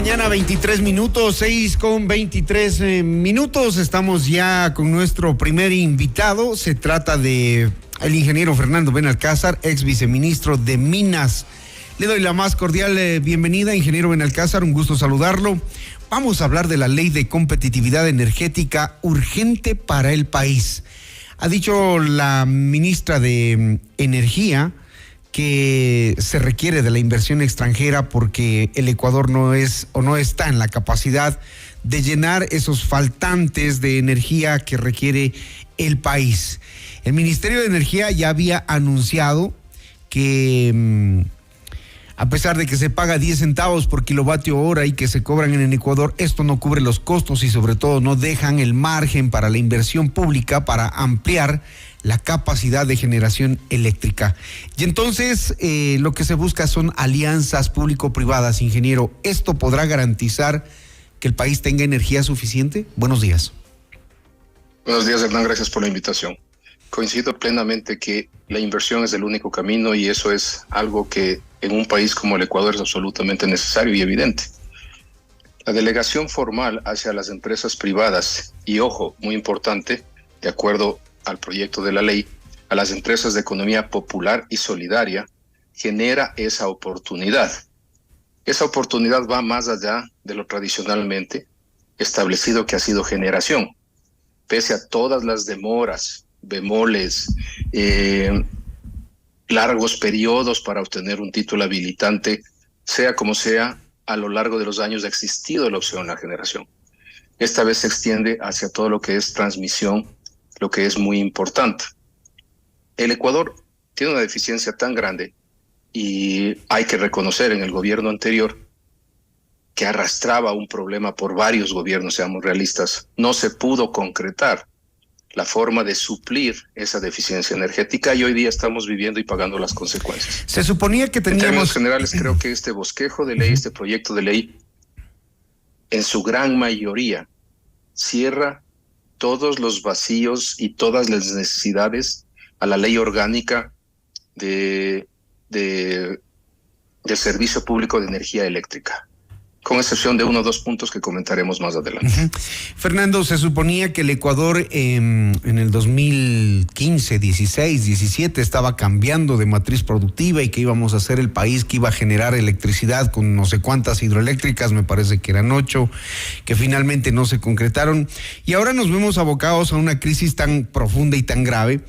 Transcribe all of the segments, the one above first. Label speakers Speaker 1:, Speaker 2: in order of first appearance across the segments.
Speaker 1: mañana, 23 minutos, 6:23. Estamos ya con nuestro primer invitado. Se trata de el ingeniero Fernando Benalcázar, ex viceministro de Minas. Le doy la más cordial bienvenida, ingeniero Benalcázar, un gusto saludarlo. Vamos a hablar de la ley de competitividad energética urgente para el país. Ha dicho la ministra de Energía que se requiere de la inversión extranjera porque el Ecuador no está en la capacidad de llenar esos faltantes de energía que requiere el país. El Ministerio de Energía ya había anunciado que a pesar de que se paga 10 centavos por kilovatio hora y que se cobran en el Ecuador, esto no cubre los costos y sobre todo no dejan el margen para la inversión pública para ampliar la capacidad de generación eléctrica. Y entonces lo que se busca son alianzas público-privadas, ingeniero. ¿Esto podrá garantizar que el país tenga energía suficiente? Buenos días.
Speaker 2: Buenos días, Hernán. Gracias por la invitación. Coincido plenamente que la inversión es el único camino y eso es algo que en un país como el Ecuador es absolutamente necesario y evidente. La delegación formal hacia las empresas privadas y, ojo, muy importante, de acuerdo al proyecto de la ley, a las empresas de economía popular y solidaria, genera esa oportunidad. Esa oportunidad va más allá de lo tradicionalmente establecido que ha sido generación. Pese a todas las demoras, bemoles, largos periodos para obtener un título habilitante, sea como sea, a lo largo de los años ha existido la opción de la generación. Esta vez se extiende hacia todo lo que es transmisión, lo que es muy importante. El Ecuador tiene una deficiencia tan grande y hay que reconocer en el gobierno anterior que arrastraba un problema por varios gobiernos, seamos realistas, no se pudo concretar la forma de suplir esa deficiencia energética y hoy día estamos viviendo y pagando las consecuencias.
Speaker 1: Se suponía que teníamos...
Speaker 2: En términos generales, creo que este bosquejo de ley, este proyecto de ley, en su gran mayoría, cierra todos los vacíos y todas las necesidades a la ley orgánica de servicio público de energía eléctrica, con excepción de 1 o 2 puntos que comentaremos más adelante.
Speaker 1: Fernando, se suponía que el Ecuador en el 2015, 16, 17 estaba cambiando de matriz productiva y que íbamos a ser el país que iba a generar electricidad con no sé cuántas hidroeléctricas, me parece que eran 8, que finalmente no se concretaron. Y ahora nos vemos abocados a una crisis tan profunda y tan grave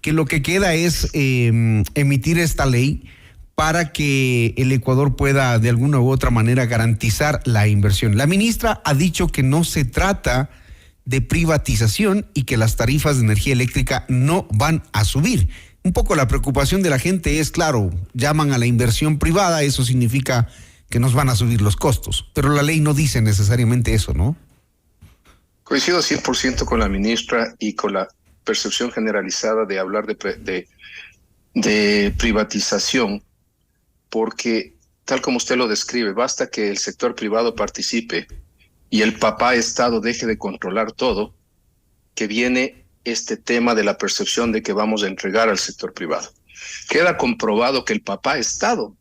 Speaker 1: que lo que queda es emitir esta ley para que el Ecuador pueda de alguna u otra manera garantizar la inversión. La ministra ha dicho que no se trata de privatización y que las tarifas de energía eléctrica no van a subir. Un poco la preocupación de la gente es, claro, llaman a la inversión privada, eso significa que nos van a subir los costos, pero la ley no dice necesariamente eso, ¿no?
Speaker 2: Coincido 100% con la ministra y con la percepción generalizada de hablar de privatización, porque tal como usted lo describe, basta que el sector privado participe y el papá Estado deje de controlar todo, que viene este tema de la percepción de que vamos a entregar al sector privado. Queda comprobado que el papá Estado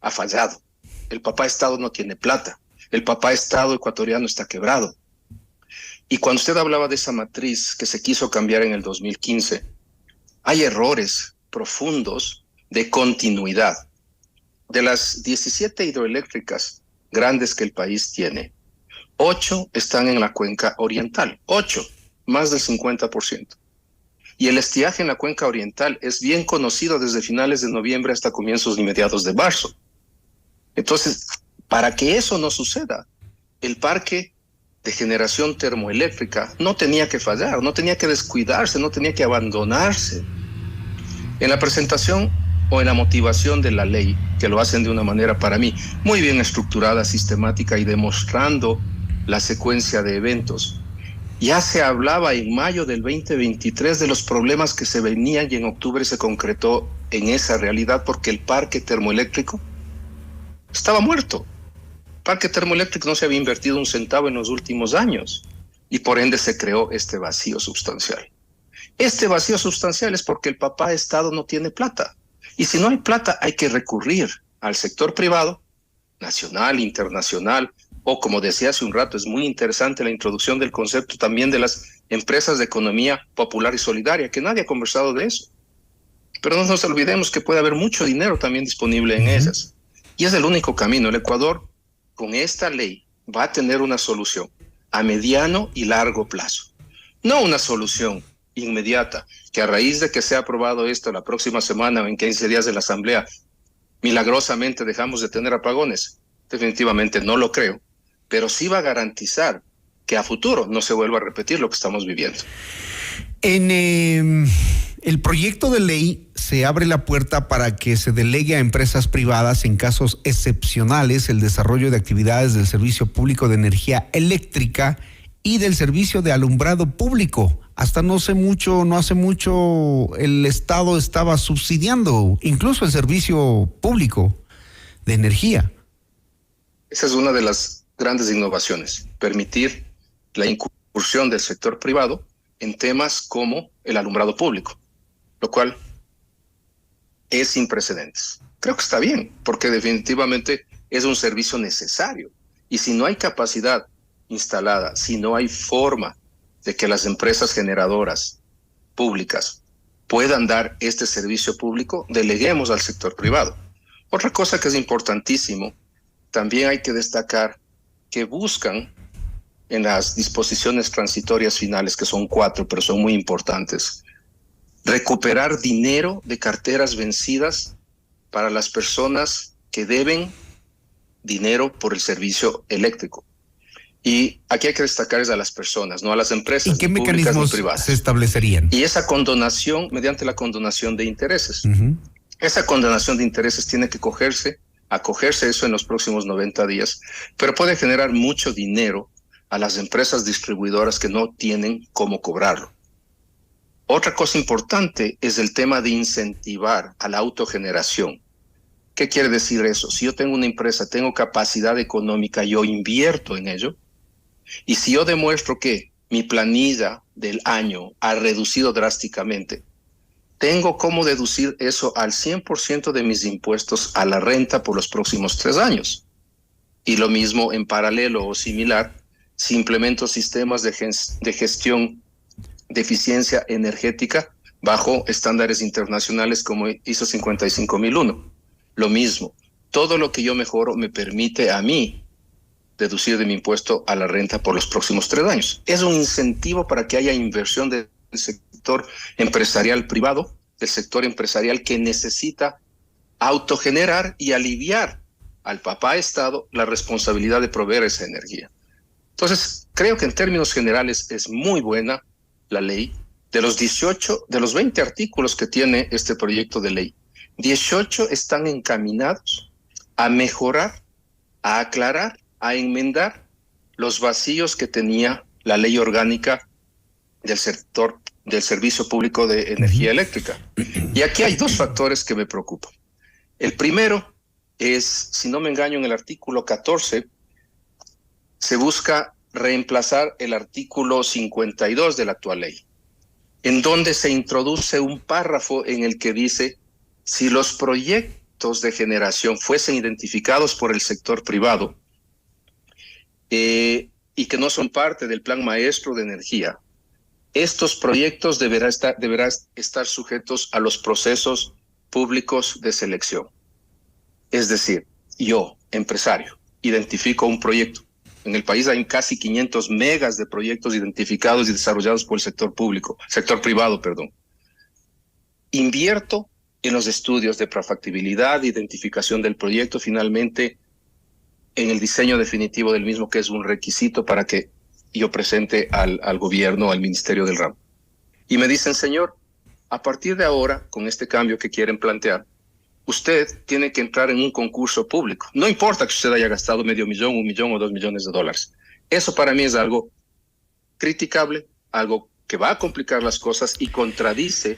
Speaker 2: ha fallado. El papá Estado no tiene plata. El papá Estado ecuatoriano está quebrado. Y cuando usted hablaba de esa matriz que se quiso cambiar en el 2015, hay errores profundos de continuidad. De las 17 hidroeléctricas grandes que el país tiene, 8 están en la cuenca oriental, 8, más del 50%. Y el estiaje en la cuenca oriental es bien conocido desde finales de noviembre hasta comienzos y mediados de marzo. Entonces, para que eso no suceda, el parque de generación termoeléctrica no tenía que fallar, no tenía que descuidarse, no tenía que abandonarse. En la presentación o en la motivación de la ley, que lo hacen de una manera para mí muy bien estructurada, sistemática y demostrando la secuencia de eventos. Ya se hablaba en mayo del 2023 de los problemas que se venían y en octubre se concretó en esa realidad porque el parque termoeléctrico estaba muerto. El parque termoeléctrico no se había invertido un centavo en los últimos años y por ende se creó este vacío sustancial. Este vacío sustancial es porque el papá Estado no tiene plata. Y si no hay plata, hay que recurrir al sector privado, nacional, internacional, O como decía hace un rato, es muy interesante la introducción del concepto también de las empresas de economía popular y solidaria, que nadie ha conversado de eso. Pero no nos olvidemos que puede haber mucho dinero también disponible en esas. Y es el único camino. El Ecuador, con esta ley, va a tener una solución a mediano y largo plazo. No una solución inmediata, que a raíz de que sea aprobado esto la próxima semana o en 15 días de la Asamblea, milagrosamente dejamos de tener apagones. Definitivamente no lo creo, pero sí va a garantizar que a futuro no se vuelva a repetir lo que estamos viviendo.
Speaker 1: En el proyecto de ley se abre la puerta para que se delegue a empresas privadas en casos excepcionales el desarrollo de actividades del servicio público de energía eléctrica y del servicio de alumbrado público. Hasta no hace mucho el Estado estaba subsidiando incluso el servicio público de energía.
Speaker 2: Esa es una de las grandes innovaciones, permitir la incursión del sector privado en temas como el alumbrado público, lo cual es sin precedentes. Creo que está bien, porque definitivamente es un servicio necesario. Y si no hay capacidad instalada, si no hay forma de que las empresas generadoras públicas puedan dar este servicio público, deleguemos al sector privado. Otra cosa que es importantísimo, también hay que destacar que buscan en las disposiciones transitorias finales, que son 4, pero son muy importantes, recuperar dinero de carteras vencidas para las personas que deben dinero por el servicio eléctrico. Y aquí hay que destacar es a las personas, no a las empresas.
Speaker 1: ¿Y qué mecanismos se establecerían?
Speaker 2: Y esa condonación, mediante la condonación de intereses. Esa condonación de intereses tiene que acogerse eso en los próximos 90 días, pero puede generar mucho dinero a las empresas distribuidoras que no tienen cómo cobrarlo. Otra cosa importante es el tema de incentivar a la autogeneración. ¿Qué quiere decir eso? Si yo tengo una empresa, tengo capacidad económica, yo invierto en ello, y si yo demuestro que mi planilla del año ha reducido drásticamente, tengo cómo deducir eso al 100% de mis impuestos a la renta por los próximos 3 años. Y lo mismo en paralelo o similar, si implemento sistemas de gestión de eficiencia energética bajo estándares internacionales como ISO 55001. Lo mismo, todo lo que yo mejoro me permite a mí deducir de mi impuesto a la renta por los próximos 3 años. Es un incentivo para que haya inversión del sector empresarial privado, del sector empresarial que necesita autogenerar y aliviar al papá Estado la responsabilidad de proveer esa energía. Entonces, creo que en términos generales es muy buena la ley. De los 20 artículos que tiene este proyecto de ley, 18 están encaminados a mejorar, a aclarar, a enmendar los vacíos que tenía la ley orgánica del sector del servicio público de energía eléctrica. Y aquí hay 2 factores que me preocupan. El primero es, si no me engaño, en el artículo 14 se busca reemplazar el artículo 52 de la actual ley, en donde se introduce un párrafo en el que dice: si los proyectos de generación fuesen identificados por el sector privado y que no son parte del plan maestro de energía, estos proyectos deberán estar sujetos a los procesos públicos de selección. Es decir, yo, empresario, identifico un proyecto. En el país hay casi 500 megas de proyectos identificados y desarrollados por el sector privado. Invierto en los estudios de prefactibilidad, identificación del proyecto, finalmente en el diseño definitivo del mismo, que es un requisito para que yo presente al gobierno, al ministerio del ramo. Y me dicen: señor, a partir de ahora, con este cambio que quieren plantear, usted tiene que entrar en un concurso público. No importa que usted haya gastado $500,000, $1 millón o $2 millones. Eso para mí es algo criticable, algo que va a complicar las cosas y contradice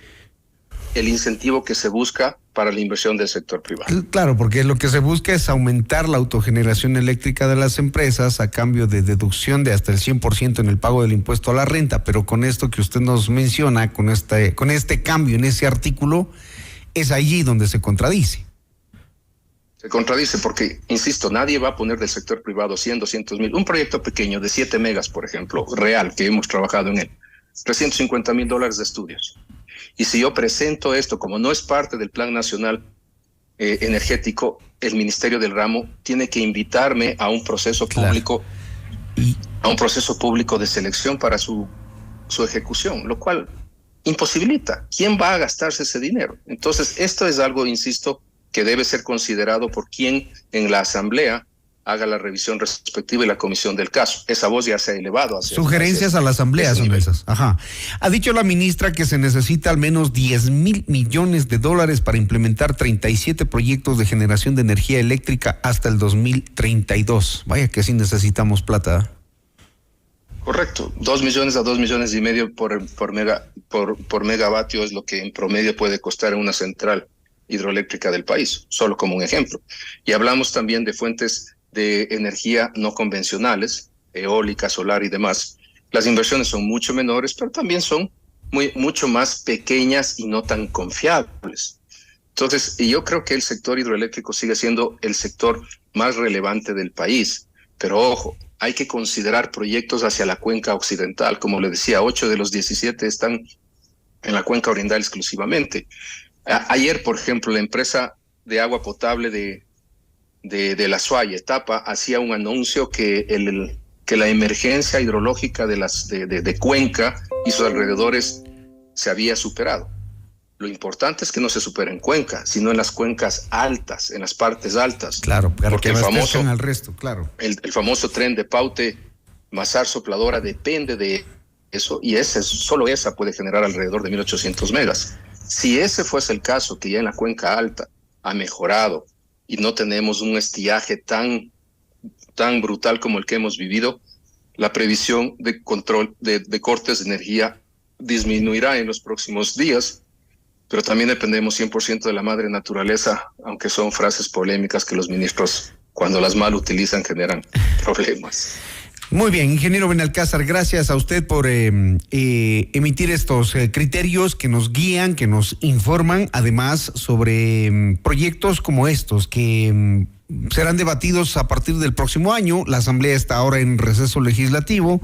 Speaker 2: el incentivo que se busca para la inversión del sector privado.
Speaker 1: Claro, porque lo que se busca es aumentar la autogeneración eléctrica de las empresas a cambio de deducción de hasta el 100% en el pago del impuesto a la renta, pero con esto que usted nos menciona, con este cambio en ese artículo, es allí donde se contradice.
Speaker 2: Se contradice porque, insisto, nadie va a poner del sector privado 100, 200,000. Un proyecto pequeño de 7 megas, por ejemplo, real, que hemos trabajado en él, $350,000 de estudios. Y si yo presento esto como no es parte del Plan Nacional Energético, el Ministerio del Ramo tiene que invitarme a un proceso público, a un proceso público de selección para su ejecución, lo cual imposibilita. ¿Quién va a gastarse ese dinero? Entonces, esto es algo, insisto, que debe ser considerado por quien en la Asamblea haga la revisión respectiva y la comisión del caso. Esa voz ya se ha elevado hacia...
Speaker 1: Sugerencias a la Asamblea son esas. Ajá. Ha dicho la ministra que se necesita al menos 10,000 millones de dólares para implementar 37 proyectos de generación de energía eléctrica hasta el 2032. Vaya que sí necesitamos plata.
Speaker 2: Correcto, 2 millones a 2,5 millones por megavatio es lo que en promedio puede costar una central hidroeléctrica del país, solo como un ejemplo. Y hablamos también de fuentes de energía no convencionales, eólica, solar y demás. Las inversiones son mucho menores, pero también son mucho más pequeñas y no tan confiables. Entonces, yo creo que el sector hidroeléctrico sigue siendo el sector más relevante del país, pero ojo, hay que considerar proyectos hacia la cuenca occidental. Como le decía, 8 de los 17 están en la cuenca oriental exclusivamente. Ayer, por ejemplo, la empresa de agua potable de La Suaya, Etapa, hacía un anuncio que la emergencia hidrológica de Cuenca y sus alrededores se había superado. Lo importante es que no se supere en Cuenca, sino en las cuencas altas, en las partes altas.
Speaker 1: Claro,
Speaker 2: porque el famoso
Speaker 1: al resto, claro.
Speaker 2: El famoso tren de Paute, Mazar Sopladora, depende de eso, y solo esa puede generar alrededor de 1,800 megas. Si ese fuese el caso, que ya en la cuenca alta ha mejorado y no tenemos un estiaje tan brutal como el que hemos vivido, la previsión de control de cortes de energía disminuirá en los próximos días, pero también dependemos 100% de la madre naturaleza, aunque son frases polémicas que los ministros, cuando las mal utilizan, generan problemas.
Speaker 1: Muy bien, ingeniero Benalcázar, gracias a usted por emitir estos criterios que nos guían, que nos informan, además sobre proyectos como estos que serán debatidos a partir del próximo año. La Asamblea está ahora en receso legislativo.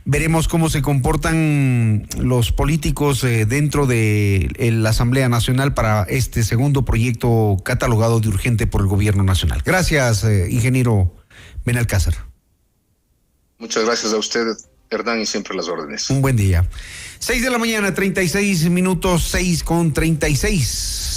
Speaker 1: Veremos cómo se comportan los políticos dentro de la Asamblea Nacional para este segundo proyecto catalogado de urgente por el gobierno nacional. Gracias, ingeniero Benalcázar.
Speaker 2: Muchas gracias a usted, Hernán, y siempre las órdenes.
Speaker 1: Un buen día. 6 de la mañana, 36 minutos, 6:36.